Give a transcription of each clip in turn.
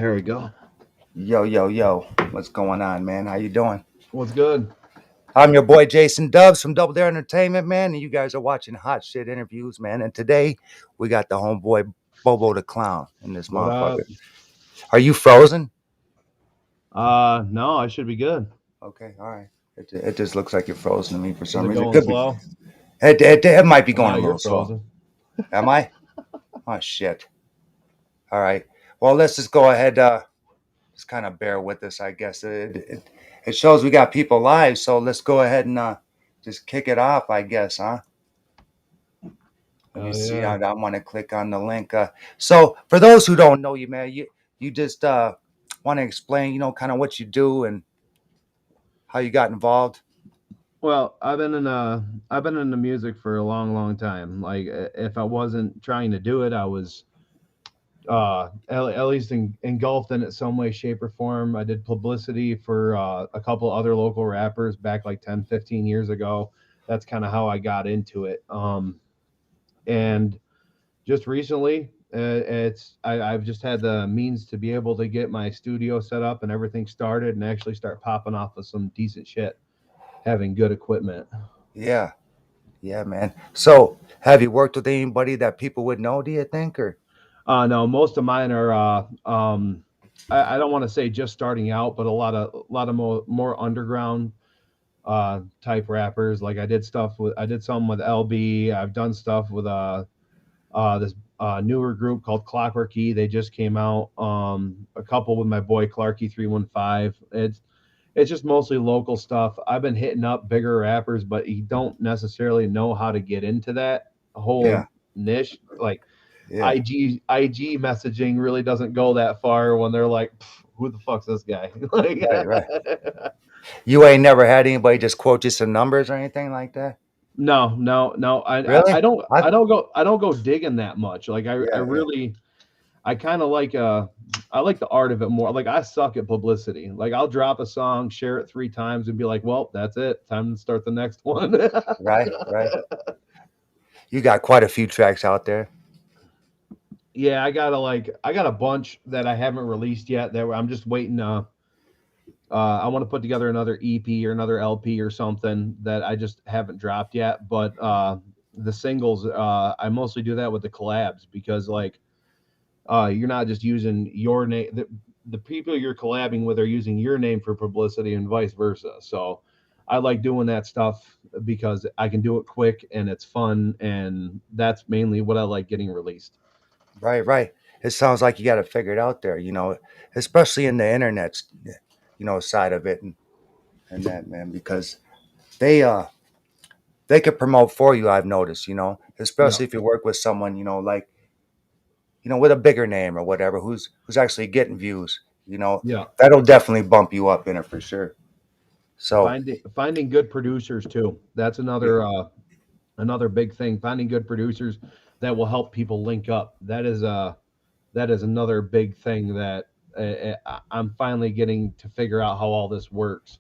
Here we go. Yo, yo, yo. What's going on, man? How you doing? What's good? I'm your boy Jason Dubs from Double Dare Entertainment, man, and you guys are watching Hot Shit Interviews, man. And today we got the homeboy Bobo the Clown in this What up? motherfucker. Are you frozen? No, I should be good. Okay, all right. It just looks like you're frozen to me for Is some it reason. It going could be. slow? It might be Well, going now a you're little slow. frozen. Am I? Oh shit. All right. Well, let's just go ahead. Just kind of bear with us, I guess. It shows we got people live, so let's go ahead and just kick it off, I guess, huh? Let me Oh see. yeah. I want to click on the link. So, for those who don't know you, man, you just want to explain, kind of what you do and how you got involved. Well, I've been in the music for a long, long time. Like if I wasn't trying to do it, I was at least engulfed in it some way, shape, or form. I did publicity for a couple other local rappers back like 10, 15 years ago. That's kind of how I got into it. And just recently I've just had the means to be able to get my studio set up and everything started and actually start popping off of some decent shit, having good equipment. Yeah, yeah, man. So, have you worked with anybody that people would know? Do you think, or No, most of mine are I don't want to say just starting out, but a lot of more underground type rappers. Like I did some with LB. I've done stuff with this newer group called Clockwork E. They just came out. A couple with my boy Clarky 315. It's just mostly local stuff. I've been hitting up bigger rappers, but you don't necessarily know how to get into that yeah, whole niche. Like yeah, IG messaging really doesn't go that far when they're like, "Who the fuck's this guy?" Like, right, right. You ain't never had anybody just quote you some numbers or anything like that, no, no, no. really? I I don't go digging that much. Like I Yeah, yeah, really I kind of like I like the art of it more. Like I suck at publicity. Like I'll drop a song, share it 3 times, and be like, "Well, that's it. Time to start the next one." right, right. You got quite a few tracks out there. Yeah, I got a bunch that I haven't released yet. That I'm just waiting. I want to put together another EP or another LP or something that I just haven't dropped yet. But the singles, I mostly do that with the collabs because you're not just using your name. The people you're collabing with are using your name for publicity and vice versa. So I like doing that stuff because I can do it quick and it's fun, and that's mainly what I like getting released. Right, right. It sounds like you got it figured out there, especially in the internet, side of it and that, man, because they they could promote for you, I've noticed, Yeah, especially if you work with someone, like, with a bigger name or whatever, who's actually getting views, yeah. that'll definitely bump you up in it for sure. So, Finding good producers too. That's yeah, another big thing. Finding good producers that will help people link up. That is another big thing that I'm finally getting to figure out how all this works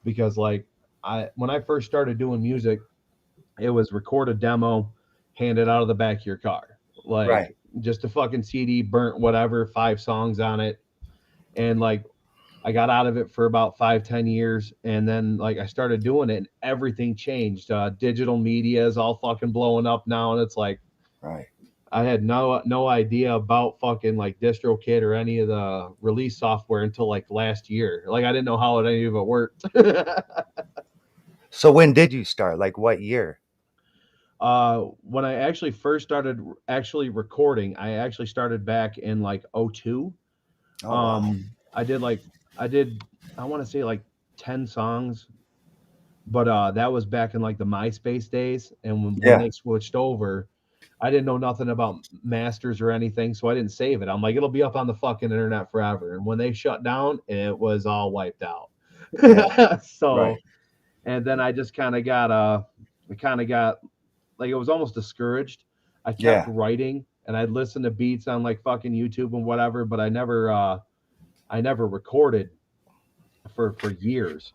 because like I when I first started doing music, it was record a demo, hand it out of the back of your car. right. Like just a fucking CD burnt whatever, 5 songs on it. And like I got out of it for about 5, 10 years, and then like I started doing it, and everything changed. Digital media is all fucking blowing up now, and it's like Right. I had no idea about fucking like DistroKid or any of the release software until like last year. Like I didn't know how any of it worked. So when did you start? Like what year? When I actually first started actually recording, I actually started back in like '02. Oh wow. I did I did I want to say like 10 songs, but that was back in like the MySpace days, and when Yeah. they switched over, I didn't know nothing about masters or anything, so I didn't save it. I'm like, it'll be up on the fucking internet forever. And when they shut down, it was all wiped out. Yeah. Right. So, and then I just I kind of got like it was almost discouraged. I kept Yeah. writing and I'd listen to beats on like fucking YouTube and whatever, but I never recorded for years.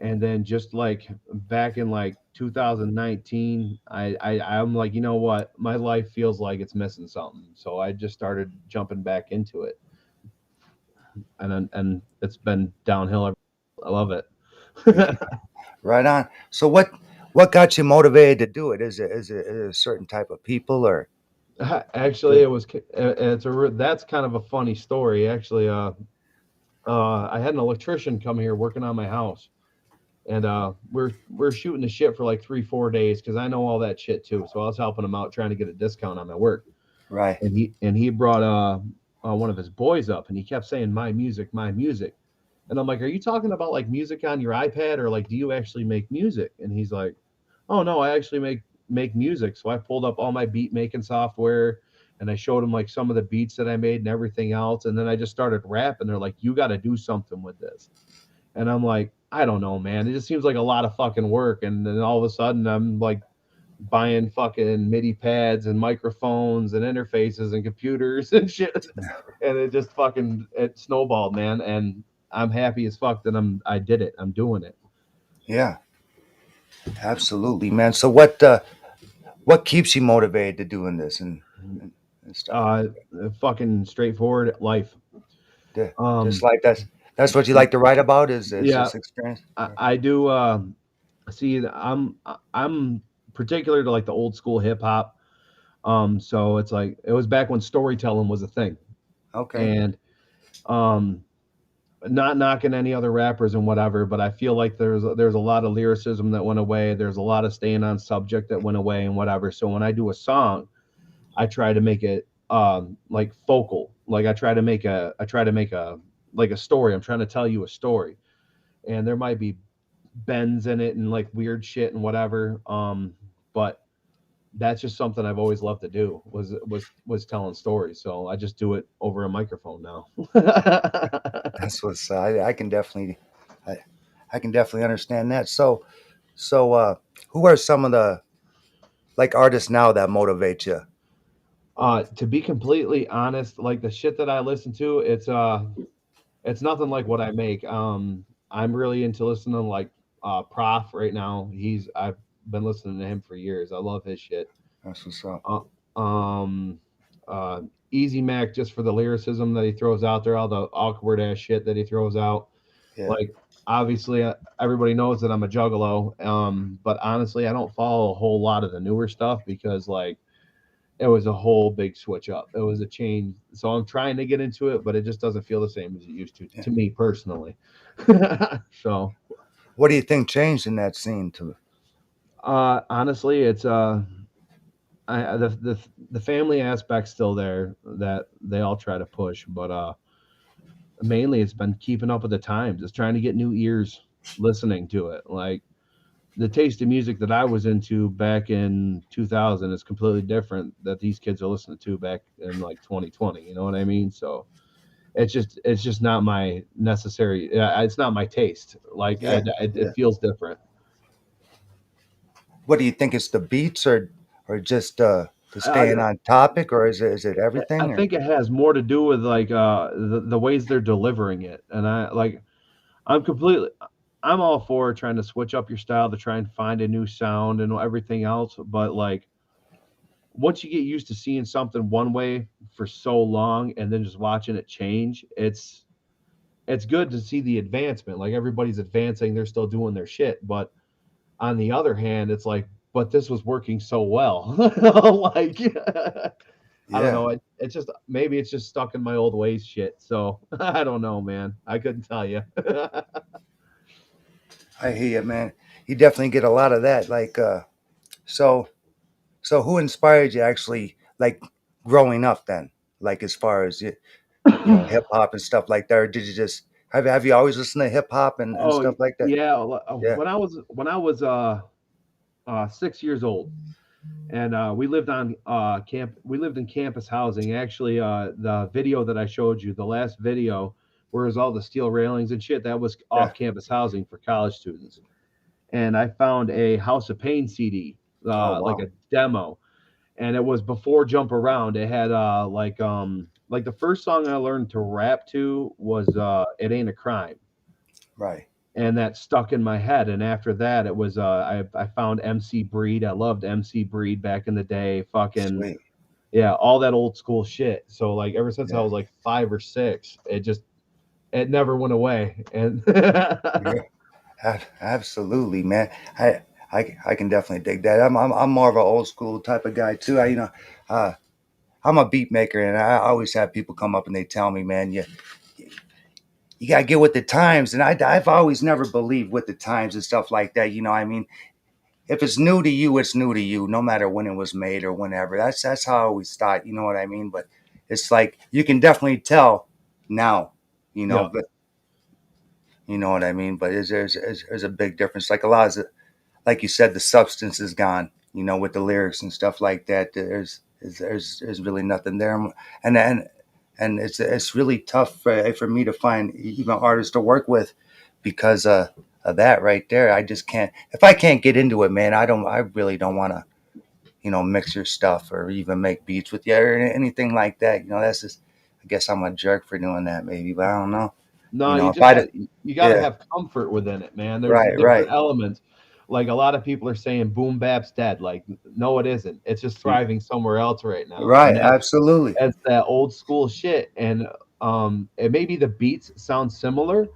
And then just like back in like 2019, I'm like, you know what, my life feels like it's missing something, so I just started jumping back into it. and it's been downhill. I love it. Right on. So what got you motivated to do it? Is it a certain type of people or Actually, the it was that's kind of a funny story. Actually, I had an electrician come here working on my house, and we're shooting the shit for like 3 4 days because I know all that shit too. So I was helping him out trying to get a discount on my work, right? and he brought one of his boys up, and he kept saying my music, and I'm like, are you talking about like music on your iPad or like do you actually make music? And he's like, oh no, I actually make music. So I pulled up all my beat making software and I showed him like some of the beats that I made and everything else, and then I just started rapping. They're like, you got to do something with this. And I'm like, I don't know, man. It just seems like a lot of fucking work. And then all of a sudden, I'm like buying fucking MIDI pads and microphones and interfaces and computers and shit. And it just fucking it snowballed, man. And I'm happy as fuck that I did it. I'm doing it. Yeah, absolutely, man. So what keeps you motivated to doing this and stuff like Uh, Fucking straightforward life. that? Just Um, like that's what you like to write about is yeah, this experience? Yeah. I do. See, I'm particular to like the old school hip hop. So it's like it was back when storytelling was a thing, Okay. and um, not knocking any other rappers and whatever, but I feel like there's a lot of lyricism that went away. There's a lot of staying on subject that went away and whatever. So when I do a song, I try to make it like focal. Like I try to make a like a story. I'm trying to tell you a story, and there might be bends in it and like weird shit and whatever. But that's just something I've always loved to do was telling stories. So I just do it over a microphone now. That's what's I can definitely I, I can definitely understand that. So who are some of the like artists now that motivate you? To be completely honest, like the shit that I listen to, it's nothing like what I make. I'm really into listening to like Prof right now. I've been listening to him for years. I love his shit. That's what's up. Uh, um, uh, Easy Mac just for the lyricism that he throws out there, all the awkward ass shit that he throws out. Yeah. Like obviously, everybody knows that I'm a juggalo. But honestly, I don't follow a whole lot of the newer stuff because like it was a whole big switch up. It was a change. So I'm trying to get into it, but it just doesn't feel the same as it used Yeah. to me personally. So What do you think changed in that scene to honestly, it's the family aspect's still there that they all try to push, but mainly it's been keeping up with the times. It's trying to get new ears listening to it. Like the taste of music that I was into back in 2000 is completely different that these kids are listening to back in like 2020. You know what I mean? So it's just not my necessary. It's not my taste. Like yeah, it yeah. feels different. What do you think it's the beats or just the I, staying on topic or is it I everything or think it has more to do with like the ways they're delivering it, and I'm completely I'm all for trying to switch up your style to try and find a new sound and everything else, but like once you get used to seeing something one way for so long and then just watching it change, it's good to see the advancement. Like everybody's advancing, they're still doing their shit, but on the other hand, it's like, but this was working so well. Like, I don't yeah. know. It's just maybe it's just stuck in my old ways shit. So I don't know, man. I couldn't tell you. I hear you, man. You definitely get a lot of that. Like so so who inspired you actually like growing up then? Like as far as hip hop and stuff like that, or did you just have you always listened to hip hop and Oh stuff like that? yeah. Yeah, When I was 6 years old, and we lived in campus housing. Actually, the video that I showed you, the last video, whereas all the steel railings and shit, that was yeah. off campus housing for college students. And I found a House of Pain CD, Oh like wow. a demo, and it was before Jump Around. It had like the first song I learned to rap to was It Ain't a Crime, Right. and that stuck in my head. And after that, it was I found MC Breed. I loved MC Breed back in the day. Fucking Sweet. yeah, all that old school shit. So like ever since I Yeah. was like 5 or 6, it just it never went away. And Yeah, absolutely, man. I, I can definitely dig that. I'm more of an old school type of guy too. Uh, I'm a beat maker, and I always have people come up and they tell me, man, you gotta get with the times. And I've always never believed with the times and stuff like that. I mean, if it's new to you, it's new to you, no matter when it was made or whenever. That's how I always thought. You know what I mean? But it's like you can definitely tell now. yeah, But you know what I mean. But there's a big difference. Like a lot of, like you said, the substance is gone. With the lyrics and stuff like that. There's really nothing there, and it's really tough for me to find even artists to work with because of that right there. I just can't. If I can't get into it, man, I don't. I really don't want to. Mix your stuff or even make beats with you or anything like that. That's just. I guess I'm a jerk for doing that, maybe, but I don't know. no, you If just I, got to yeah, have comfort within it, man. There's right, right, different elements. Like a lot of people are saying, boom bap's dead. Like, no, it isn't. It's just thriving somewhere else right now, right, and absolutely, that's that old school shit. And it maybe the beats sound similar,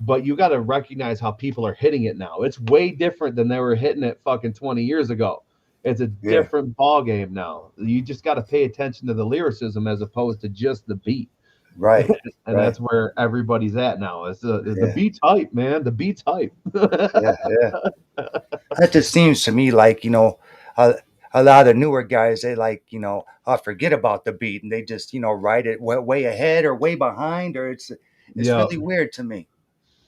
but you got to recognize how people are hitting it now. It's way different than they were hitting it fucking 20 years ago. It's a yeah, different ball game now. You just got to pay attention to the lyricism as opposed to just the beat. right, And right, that's where everybody's at now. It's the yeah, beat's hype, man. The beat's hype. yeah, yeah. That just seems to me like a, a lot of newer guys they like forget about the beat and they just write it way ahead or way behind or it's Yeah. really weird to me.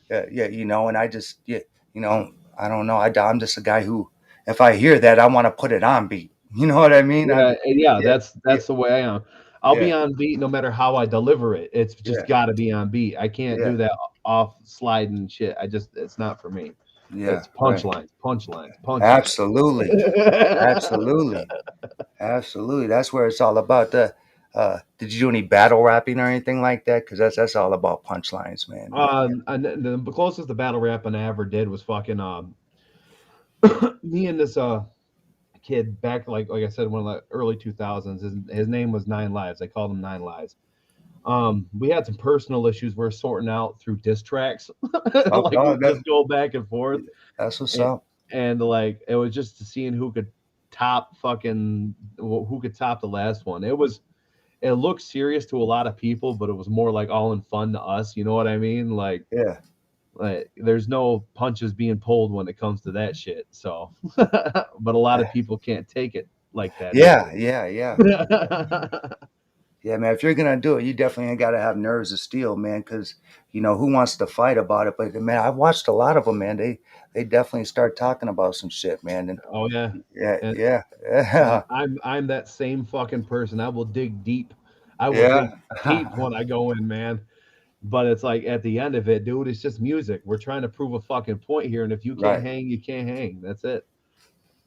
Yeah, and I just you know I don't know. I'm just a guy who if I hear that I want to put it on beat. You know what I mean? Yeah, and yeah, Yeah, yeah, that's the way I am. I'll yeah, be on beat no matter how I deliver it. It's just yeah, got to be on beat. I can't yeah, do that off sliding shit. It's not for me. yeah. It's Right. punchlines, punchlines, punchlines. Absolutely. Absolutely. Absolutely. That's where it's all about. Did you do any battle rapping or anything like that? Because that's all about punchlines, man. And the closest to battle rapping I ever did was fucking me and this kid back like I said one of the early 2000s. His name was Nine Lives. They called him Nine Lives. We had some personal issues we're sorting out through diss tracks. Oh, Like we oh, would just go back and forth, that's what's and, up. like it was just seeing who could top fucking who could top the last one. It looked serious to a lot of people, but it was more like all in fun to us. You know what I mean? Yeah. Like there's no punches being pulled when it comes to that shit. So, but a lot of people can't take it like that either. Yeah. Yeah. Yeah. Yeah, man. If you're gonna do it, you definitely got to have nerves of steel, man. Because who wants to fight about it? But man, I've watched a lot of them, man. They definitely start talking about some shit, man. And Oh yeah, yeah, and yeah, and yeah, I'm that same fucking person. I will dig deep. I will dig yeah. deep when I go in, man. But it's like at the end of it, dude, it's just music. We're trying to prove a fucking point here, and if you can't Right. hang, you can't hang. That's it.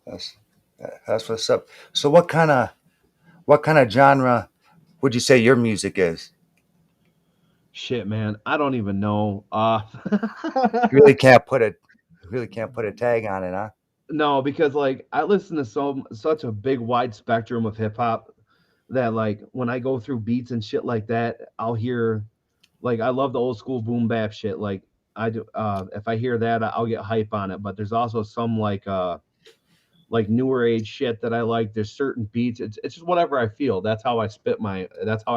That's that's what's up. So what kind of genre would you say your music is? Shit, man. I don't even know. You really can't put it. Really can't put a tag on it, huh? No, because like I listen to such a big wide spectrum of hip hop that like when I go through beats and shit like that, I'll hear like I love the old school boom bap shit. Like I do if I hear that I'll get hype on it. But there's also some like newer age shit that I like. There's certain beats. It's just whatever I feel. That's how I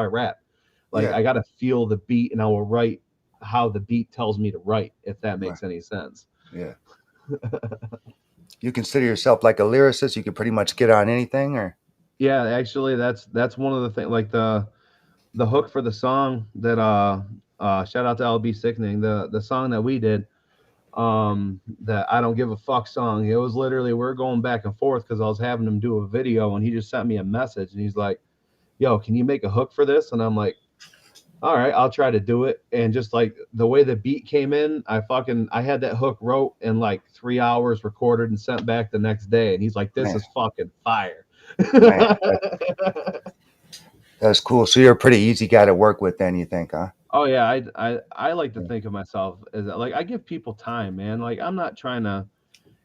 rap. Like Yeah. I gotta feel the beat and I will write how the beat tells me to write, if that Right. makes any sense. Yeah. You consider yourself like a lyricist? You can pretty much get on anything, or Yeah, actually that's one of the things like the hook for the song that shout out to LB Sickening, the song that we did, that I don't give a fuck song. It was literally we're going back and forth because I was having him do a video and he just sent me a message and he's like, yo, can you make a hook for this? And I'm like, all right, I'll try to do it. And just like the way the beat came in, I had that hook wrote in like 3 hours, recorded and sent back the next day. And he's like, this man, is fucking fire. man, that's cool. So you're a pretty easy guy to work with, then you think, huh? Oh yeah, I like to Yeah. think of myself as like I give people time, man. Like I'm not trying to,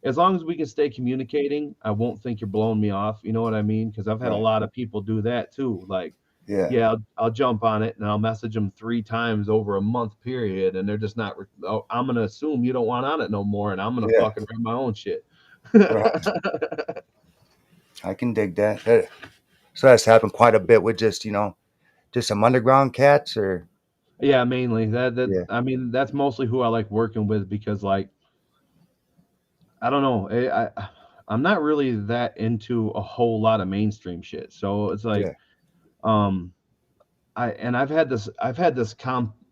as long as we can stay communicating, I won't think you're blowing me off. You know what I mean? Because I've had a Right. lot of people do that too. Like Yeah, yeah, I'll jump on it and I'll message them 3 times over a month period, and they're just not. Oh, I'm gonna assume you don't want on it no more, and I'm gonna yeah, fucking write my own shit. right. I can dig that. So that's happened quite a bit with just just some underground cats, or Yeah, mainly that. yeah, I mean, that's mostly who I like working with because, like, I don't know, I'm not really that into a whole lot of mainstream shit. So it's like, yeah, um, I've had this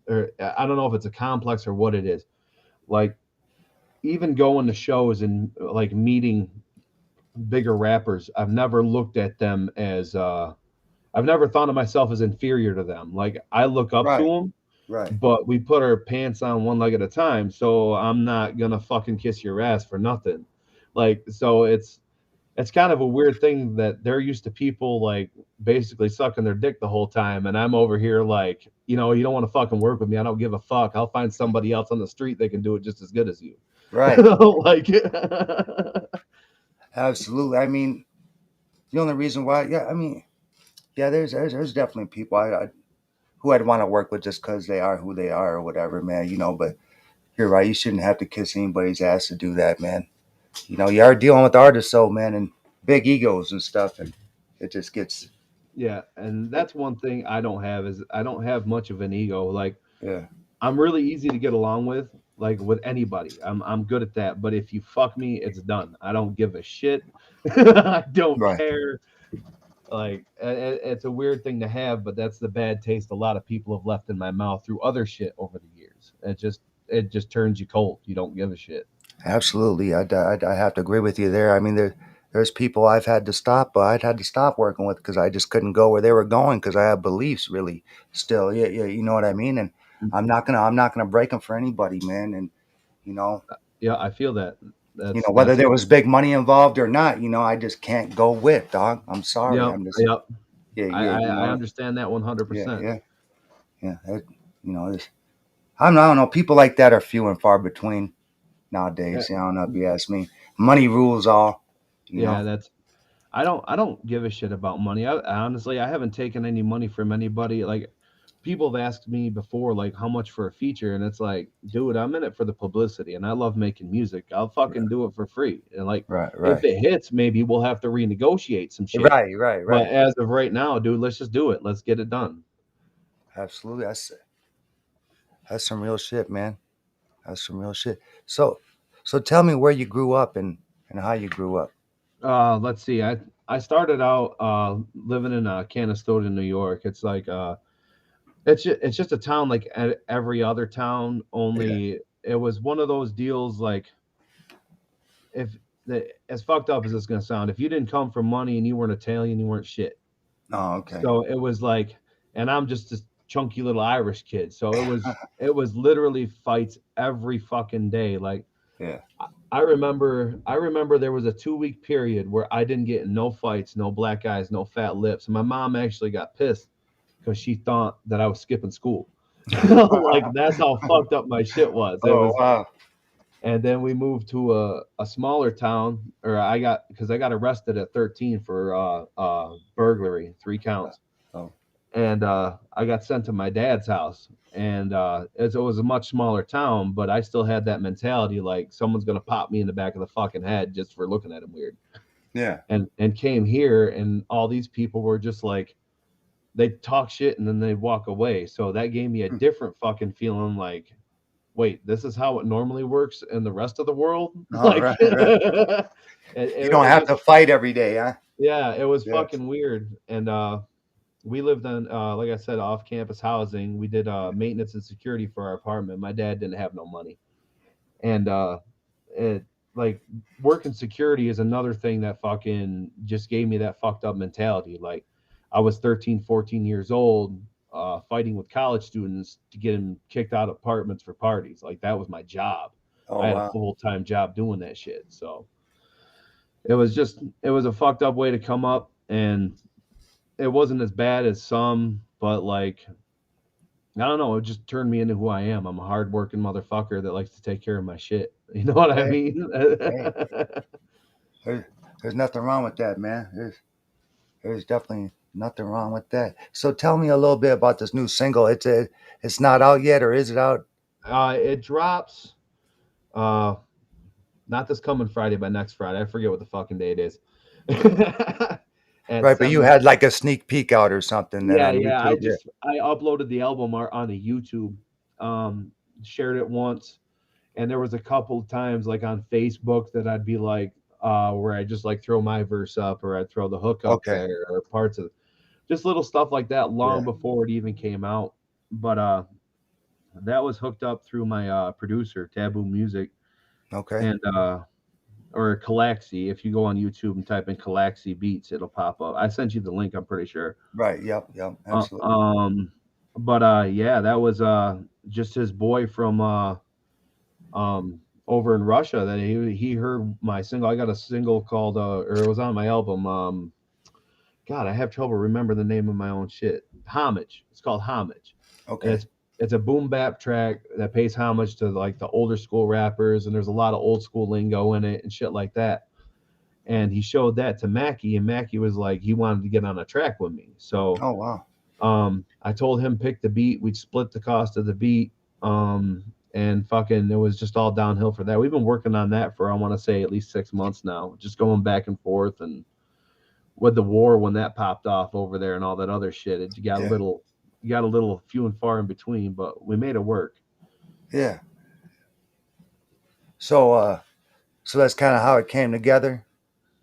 or I don't know if it's a complex or what it is. Like, even going to shows and like meeting bigger rappers, I've never looked at them as I've never thought of myself as inferior to them. Like, I look up to right, them, right, but we put our pants on one leg at a time. So I'm not gonna fucking kiss your ass for nothing. Like, so it's kind of a weird thing that they're used to people like basically sucking their dick the whole time, and I'm over here like, you don't want to fucking work with me. I don't give a fuck. I'll find somebody else on the street that can do it just as good as you. right. Like, Absolutely. I mean, the only reason why, yeah, I mean, yeah, there's definitely people who I'd want to work with just because they are who they are or whatever, man. But you're right. You shouldn't have to kiss anybody's ass to do that, man. You are dealing with artists, so man, and big egos and stuff, and it just gets, yeah, and it, that's one thing I don't have is I don't have much of an ego. Like, yeah, I'm really easy to get along with, like with anybody. I'm good at that. But if you fuck me, it's done. I don't give a shit. I don't right. care. Like, it's a weird thing to have, but that's the bad taste a lot of people have left in my mouth through other shit over the years. It just turns you cold. You don't give a shit. Absolutely, I have to agree with you there. I mean, there's people I'd had to stop working with because I just couldn't go where they were going because I have beliefs really still. Yeah, yeah, you know what I mean. And I'm not gonna break them for anybody, man. And you know, Yeah, I feel that. That's whether that's there was big money involved or not, I just can't go with dog. I'm sorry. Yep, I'm just yep. yeah, I yeah, I, I understand that yeah, 100%. yeah, yeah. It's, I don't know. People like that are few and far between Yeah, nowadays. I don't know if you ask me. Money rules all. You know. yeah, that's I don't give a shit about money. Honestly, I haven't taken any money from anybody. Like, people have asked me before, like, how much for a feature, and it's like, dude, I'm in it for the publicity, and I love making music. I'll fucking do it for free. And like, Right, if right, it hits, maybe we'll have to renegotiate some shit. right, right, But right. as of right now, dude, let's just do it. Let's get it done. Absolutely. That's some real shit, man. That's some real shit. So tell me where you grew up and how you grew up. Let's see. I started out living in Canastota, New York. It's like it's just a town like every other town. Yeah. Only it was one of those deals like, if as fucked up as it's gonna sound, if you didn't come from money and you weren't Italian, you weren't shit. Oh, okay. So it was like, and I'm just this chunky little Irish kid. So it was literally fights every fucking day. Like, Yeah. I remember there was a 2 week period where I didn't get in no fights, no black eyes, no fat lips. And my mom actually got pissed because she thought that I was skipping school. Like, that's how fucked up my shit was. It Oh was, wow. and then we moved to a smaller town, or because I got arrested at 13 for burglary, 3 counts, Oh. and I got sent to my dad's house. And it was a much smaller town, but I still had that mentality like someone's gonna pop me in the back of the fucking head just for looking at him weird. Yeah. And came here, and all these people were just like, they'd talk shit and then they'd walk away. So that gave me a Hmm. different fucking feeling like, wait, this is how it normally works in the rest of the world? All Like, right, right. You don't it have just, to fight every day, huh? yeah, it was Yeah. fucking weird. And we lived on, like I said, off campus housing. We did maintenance and security for our apartment. My dad didn't have no money. And it, like, working security is another thing that fucking just gave me that fucked up mentality. Like, I was 13, 14 years old, fighting with college students to get them kicked out of apartments for parties. Like, that was my job. I Oh had a wow. full-time job doing that shit. So it was a fucked up way to come up, and it wasn't as bad as some, but like, I don't know, it just turned me into who I am. I'm a hardworking motherfucker that likes to take care of my shit. You know what I Hey, mean? hey. There's, there's nothing wrong with that, man. There's definitely Nothing wrong with that. So tell me a little bit about this new single. It's not out yet, or is it out? It drops uh not this coming Friday, but next Friday. I forget what the fucking day it is. At Right, but you 7. had like a sneak peek out or something then Yeah, on yeah. YouTube. Yeah. I uploaded the album onto YouTube, um, shared it once, and there was a couple of times like on Facebook that I'd be like, where I just like throw my verse up, or I'd throw the hook up Okay. there, or parts of just little stuff like that long Yeah. before it even came out. But that was hooked up through my producer, Taboo Music, Okay. and or Calaxy. If you go on YouTube and type in Calaxy Beats, it'll pop up. I sent you the link, I'm pretty sure. Right. Yep. Yep. Uh, Absolutely. um, but yeah, that was just his boy from over in Russia that he heard my single. I got a single called or it was on my album. God, I have trouble remembering the name of my own shit. Homage. It's called Homage, and Okay. it's a boom bap track that pays homage to like the older school rappers, and there's a lot of old school lingo in it and shit like that. And he showed that to Maci, and Maci was like he wanted to get on a track with me. So Oh wow. I told him pick the beat. We'd split the cost of the beat. And fucking it was just all downhill for that. We've been working on that for I want to say at least 6 months now, just going back and forth. And with the war when that popped off over there and all that other shit, it Yeah. got a little few and far in between, but we made it work. Yeah. So so that's kind of how it came together,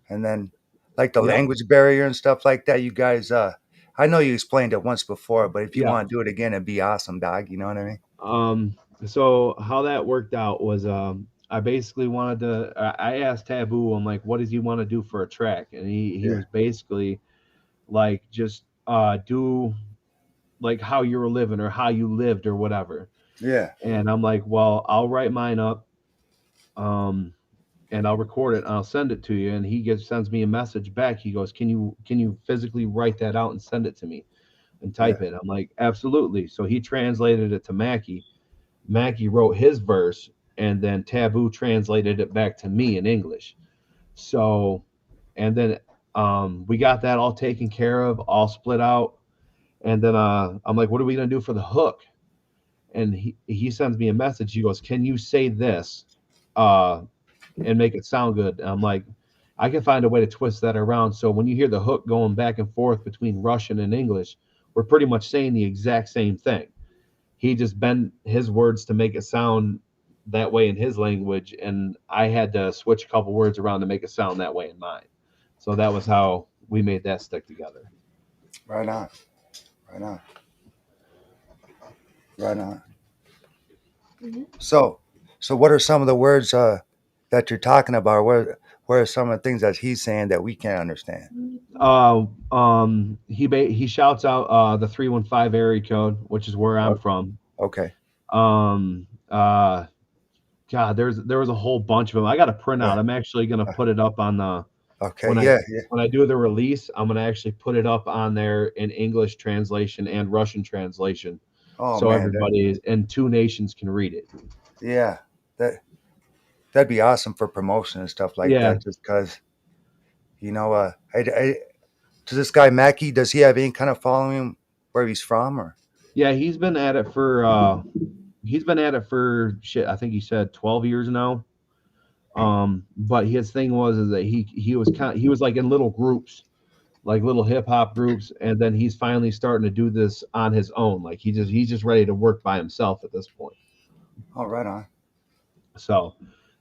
and then like the Yep. language barrier and stuff like that. You guys, I know you explained it once before, but if you Yeah. want to do it again, it'd be awesome, dog. You know what I mean? Um, so how that worked out was I basically wanted to I asked Taboo, I'm like, what does he want to do for a track? And he Yeah. was basically like just do like how you were living or how you lived or whatever. Yeah. And I'm like, well, I'll write mine up, um, and I'll record it and I'll send it to you. And he sends me a message back. He goes, can you physically write that out and send it to me and Yeah. type it? I'm like, absolutely. So he translated it to Mackie. Mackie wrote his verse, and then Taboo translated it back to me in English. So, and then we got that all taken care of, all split out. And then I'm like, what are we gonna do for the hook? And he sends me a message. He goes, "Can you say this uh, and make it sound good?" And I'm like, I can find a way to twist that around. So when you hear the hook going back and forth between Russian and English, we're pretty much saying the exact same thing. He just bent his words to make it sound that way in his language, and I had to switch a couple words around to make it sound that way in mine. So that was how we made that stick together. Right on. Right on. Right on. So, so what are some of the words that you're talking about? What are some of the things that he's saying that we can't understand? He shouts out the 315 area code, which is where I'm O- from. Okay. Um, uh, God, there was a whole bunch of them. I got a Yeah. printout. I'm actually gonna put it up on the Okay. when I Yeah. Yeah. when I do the release. I'm gonna actually put it up on there in English translation and Russian translation, Oh so man. everybody in two nations can read it. Yeah. That that'd be awesome for promotion and stuff like Yeah, that. Just because does this guy Mackie? Does he have any kind of following where he's from or? yeah. He's been at it for shit. I think he said 12 years now. But his thing was is that he was like in little groups, like little hip hop groups, and then he's finally starting to do this on his own. Like he's just ready to work by himself at this point. Oh, right on. So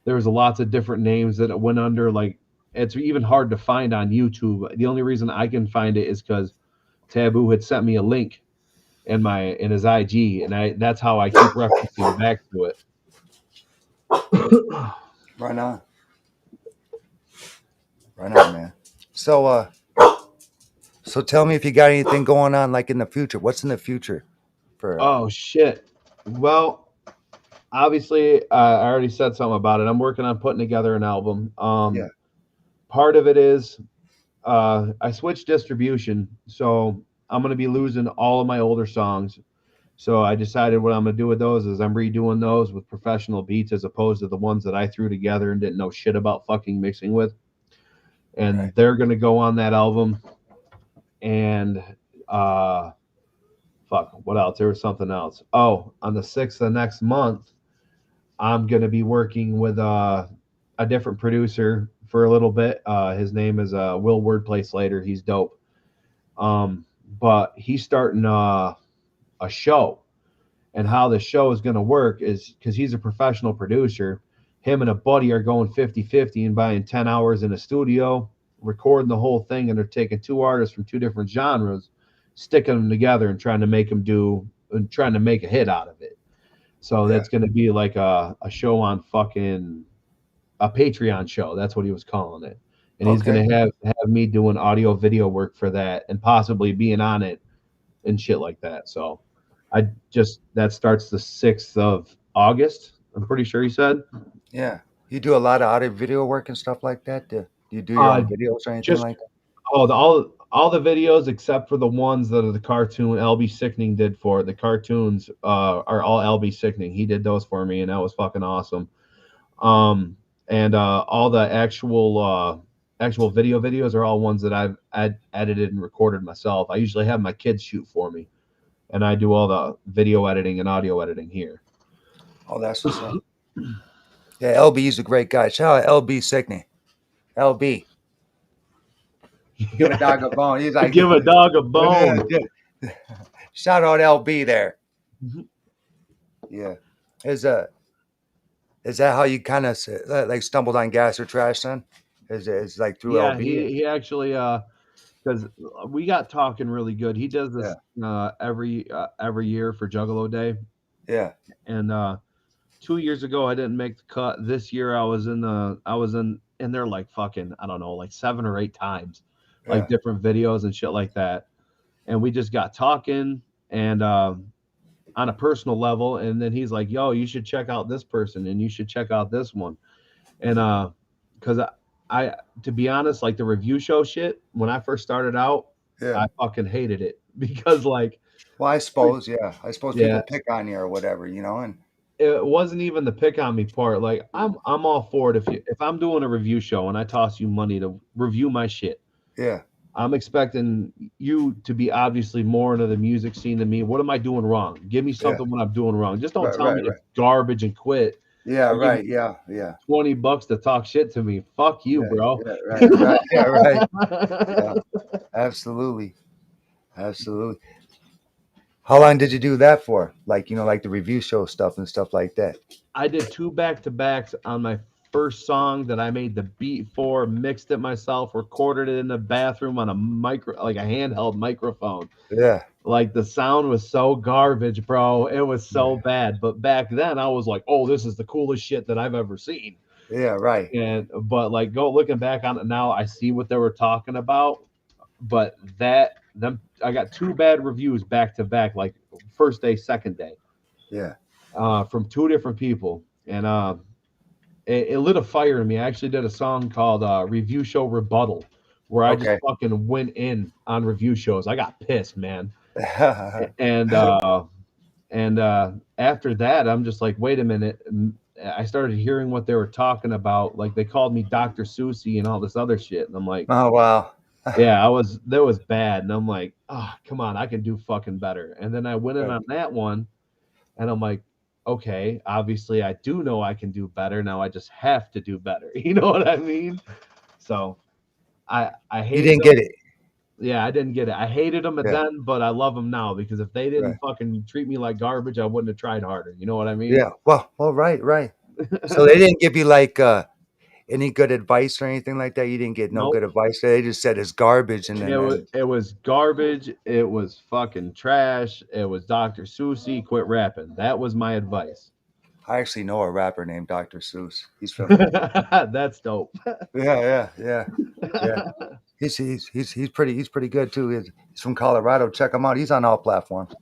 there was lots of different names that it went under. Like it's even hard to find on YouTube. The only reason I can find it is because Taboo had sent me a link in his IG, and I that's how I keep referencing back to it. Right on. Right on, man. So, so tell me if you got anything going on like in the future. What's in the future for? Oh shit. Well, obviously, I already said something about it. I'm working on putting together an album. Yeah. Part of it is I switched distribution, so I'm going to be losing all of my older songs. So I decided what I'm going to do with those is I'm redoing those with professional beats as opposed to the ones that I threw together and didn't know shit about fucking mixing with. Right. And they're going to go on that album. and uh, fuck, what else? There was something else. Oh, on the 6th of next month, I'm gonna be working with a different producer for a little bit. His name is Will Wordplay Slater. He's dope. Um, but he's starting a show, and how the show is gonna work is because he's a professional producer. Him and a buddy are going 50-50 and buying 10 hours in a studio, recording the whole thing, and they're taking two artists from two different genres, sticking them together and trying to make them do and trying to make a hit out of it. So Yeah. that's going to be like a show on fucking a Patreon show. That's what he was calling it. And he's Okay. going to have me doing audio video work for that and possibly being on it and shit like that. So I just that starts the 6th of August. I'm pretty sure he said. Yeah. You do a lot of audio video work and stuff like that? Do you do your Uh own videos or anything just like that? all the videos except for the ones that are the cartoon LB Sickening did for it. The cartoons are all LB Sickening. He did those for me and that was fucking awesome. Um, and all the actual videos are all ones that I've edited and recorded myself. I usually have my kids shoot for me, and I do all the video editing and audio editing here. Oh, that's what's up. Yeah, LB's a great guy. Shout out LB Sickney. LB. Give a dog a bone. He's like, Give a dog a bone. shout out LB there. Yeah. Is is that how you kind of like stumbled on gas or trash, son? Is like through Yeah, LB? he actually because we got talking really good. He does Yeah. this every year for Juggalo Day, Yeah. and 2 years ago I didn't make the cut. This year I was in there like fucking I don't know like 7 or 8 times, like Yeah. different videos and shit like that. And we just got talking and on a personal level, and then he's like, "Yo, you should check out this person and you should check out this one." And because I to be honest, like the review show shit when I first started out, Yeah. I fucking hated it because like Well, I suppose, yeah. I suppose people yeah, pick on you or whatever, you know, and it wasn't even the pick on me part. Like I'm all for it if I'm doing a review show and I toss you money to review my shit. yeah. I'm expecting you to be obviously more into the music scene than me. What am I doing wrong? Give me Yeah. something when I'm doing wrong. Just don't Right, tell me right, right. it's garbage and quit. Yeah, Or give me right. Yeah, yeah. $20 to talk shit to me. Fuck you, Yeah, bro. yeah, right, right. Yeah, right. Yeah. Absolutely. Absolutely. How long did you do that for? Like, like the review show stuff and stuff like that. I did two back to backs on my first song that I made the beat for, mixed it myself, recorded it in the bathroom on a like a handheld microphone. Yeah. Like the sound was so garbage, bro. It was so Yeah. bad. But back then I was like, oh, this is the coolest shit that I've ever seen. Yeah, right. And but like go looking back on it now, I see what they were talking about. But that them I got two bad reviews back to back, like first day, second day, Yeah. from two different people. And it lit a fire in me. I actually did a song called Review Show Rebuttal, where I just Okay. fucking went in on review shows. I got pissed, man. Yeah, And after that, I'm just like, wait a minute. I started hearing what they were talking about. Like they called me Dr. Susie and all this other shit. And I'm like, oh wow. yeah, that was bad. And I'm like, oh, come on, I can do fucking better. And then I went in Right. on that one and I'm like, okay, obviously I do know I can do better. Now I just have to do better. You know what I mean? So I You hated didn't them. get it. Yeah, I didn't get it. I hated them Yeah. then, but I love them now because if they didn't Right. fucking treat me like garbage, I wouldn't have tried harder. You know what I mean? Yeah. Well, right, right. So they didn't give you like any good advice or anything like that. You didn't get no Nope. good advice. They just said it's garbage, and then It was garbage. It was fucking trash. It was Dr. Susie. Quit rapping. That was my advice. I actually know a rapper named Dr. Seuss. He's from That's dope. yeah, yeah, yeah, yeah. He's pretty good too. He's from Colorado. Check him out. He's on all platforms.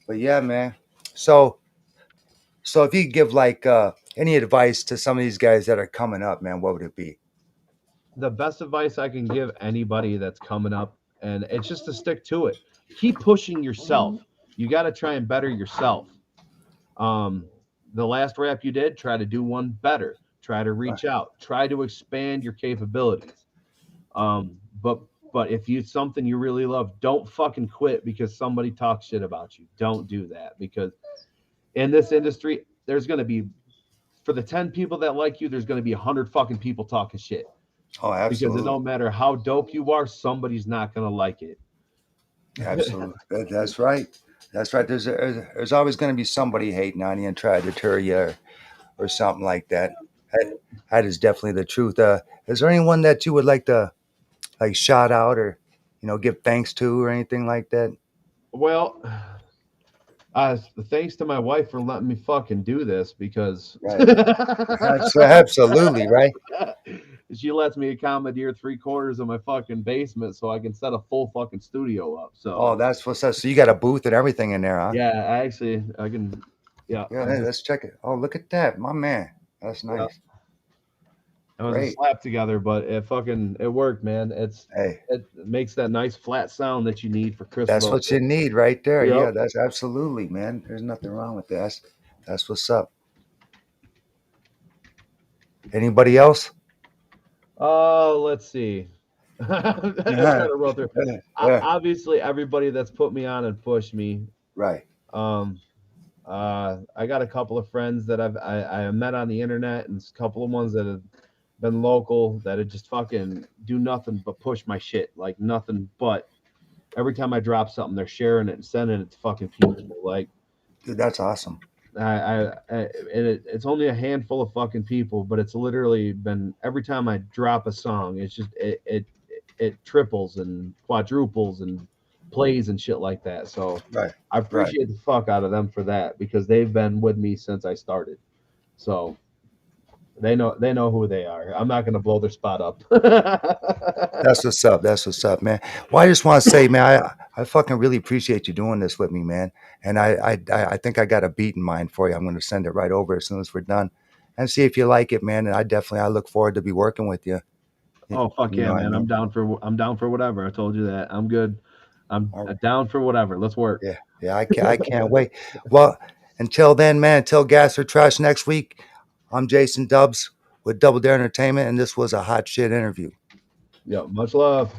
But yeah, man. So so if you could give like any advice to some of these guys that are coming up, man, what would it be? The best advice I can give anybody that's coming up, and it's just to stick to it. Keep pushing yourself. You got to try and better yourself. Um, the last rap you did, try to do one better. Try to Right. reach out. Try to expand your capabilities. But But if you something you really love, don't fucking quit because somebody talks shit about you. Don't do that because in this industry, there's gonna be for the 10 people that like you, there's gonna be 100 fucking people talking shit Oh, because it absolutely. don't matter how dope you are, somebody's not gonna like it. Absolutely. That's right. That's right. There's always going to be somebody hating on you and try to deter you or something like that. That, that is definitely the truth. Is there anyone that you would like to like shout out or give thanks to or anything like that? Well, thanks to my wife for letting me fucking do this because Right. Absolutely right. she lets me commandeer 3/4 of my fucking basement so I can set a full fucking studio up. Oh, So that's what's up. So you got a booth and everything in there, huh? yeah, I can. Yeah, Yeah, I hey, just let's check it. Oh, look at that, my man. That's yeah. nice. It was a Great. slap together, but it worked, man. Hey, It makes that nice flat sound that you need for crisp that's what you vocals. need right there. Yep. Yeah, that's absolutely, man. There's nothing wrong with that. That's what's up. Anybody else? Let's see. I'm trying Yeah, to roll through. yeah, Obviously, everybody that's put me on and pushed me. right. Um, I got a couple of friends that I met on the internet, and a couple of ones that have been local that have just fucking do nothing but push my shit, like nothing but. Every time I drop something, they're sharing it and sending it to fucking people. Like Dude, that's awesome. and it's only a handful of fucking people, but it's literally been every time I drop a song, it's just it triples and quadruples and plays and shit like that. So Right, I right. appreciate the fuck out of them for that because they've been with me since I started. So they know who they are. I'm not gonna blow their spot up. That's what's up. That's what's up, man. Well, I just want to say, man, I fucking really appreciate you doing this with me, man. And I think I got a beat in mind for you. I'm going to send it right over as soon as we're done, and see if you like it, man. And I look forward to be working with you. Oh fuck You yeah, know what I man! mean? I'm down for whatever. I told you that. I'm good. I'm All right. down for whatever. Let's work. Yeah, yeah. I can't wait. Well, until then, man. Until Gas or Trash next week. I'm Jason Dubs with Double Dare Entertainment, and this was a hot shit interview. Yeah, much love.